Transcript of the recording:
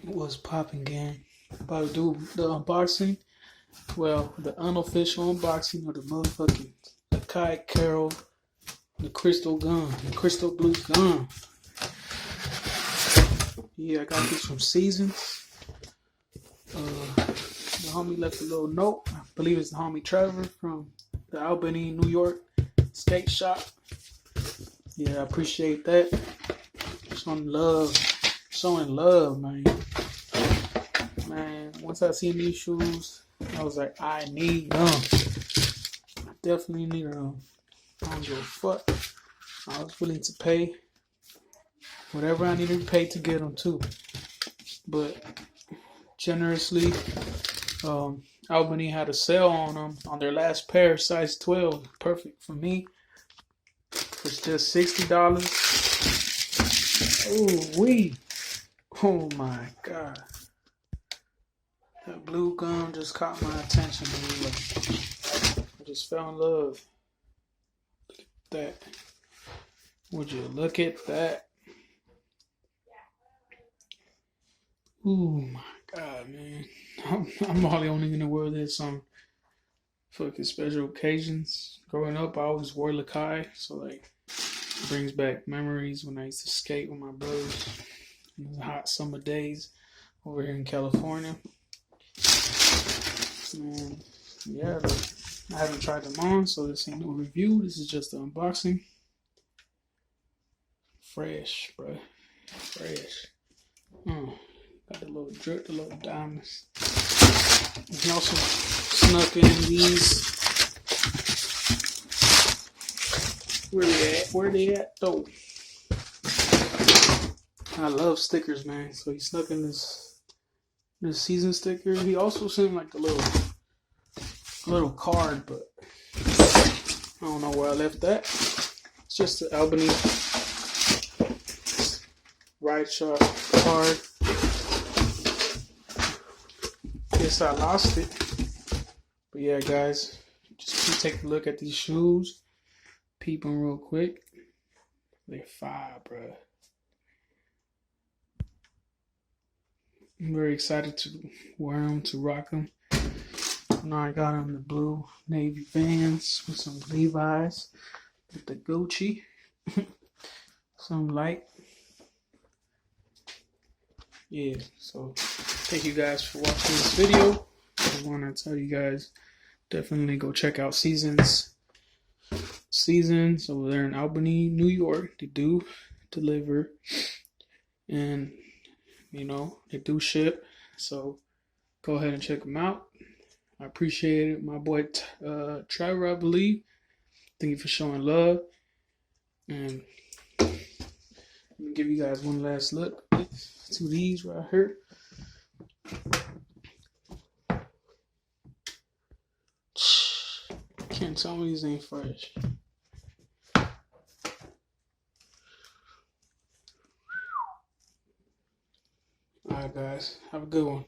What's popping, gang? About to do the unboxing. Well, the unofficial unboxing of the motherfucking Lakai Carroll, the crystal gun, the crystal blue gun. Yeah, I got these from Seasons. The homie left a little note. I believe it's the homie Trevor from the Albany NY skate shop. Yeah, I appreciate that. Showing love, man. Man, once I seen these shoes, I was like, I need them. I definitely need them. I don't give a fuck. I was willing to pay whatever I needed to pay to get them too. But generously, Albany had a sale on them on their last pair, size 12, perfect for me. It's just $60. Oh wee! Oh my god! That blue gum just caught my attention, man. I just fell in love. Look at that. Would you look at that? Oh my god, man. I'm only gonna wear this on fucking special occasions. Growing up, I always wore Lakai, so like it brings back memories when I used to skate with my brothers in the hot summer days over here in California. And yeah, but I haven't tried them on, so this ain't no review. This is just an unboxing. Fresh, bro. Fresh. Got the little drip, the little diamonds. He also snuck in these. Where they at? Where they at though? I love stickers, man. So he snuck in this season sticker. He also sent like a little card, but I don't know where I left that. It's just the Albany Ride Shop card. Guess I lost it. But yeah, guys, just take a look at these shoes. Peep them real quick. They're fire, bro. I'm very excited to wear them, to rock them. Now I got them the blue navy Vans with some Levi's, with the Gucci, some light. Yeah, so thank you guys for watching this video. I want to tell you guys, definitely go check out Seasons over there in Albany, New York. They do deliver, and you know, they do ship. So go ahead and check them out. I appreciate it. My boy Trevor, I believe. Thank you for showing love. And let me give you guys one last look to these right here. Can't tell me these ain't fresh. Alright guys, have a good one.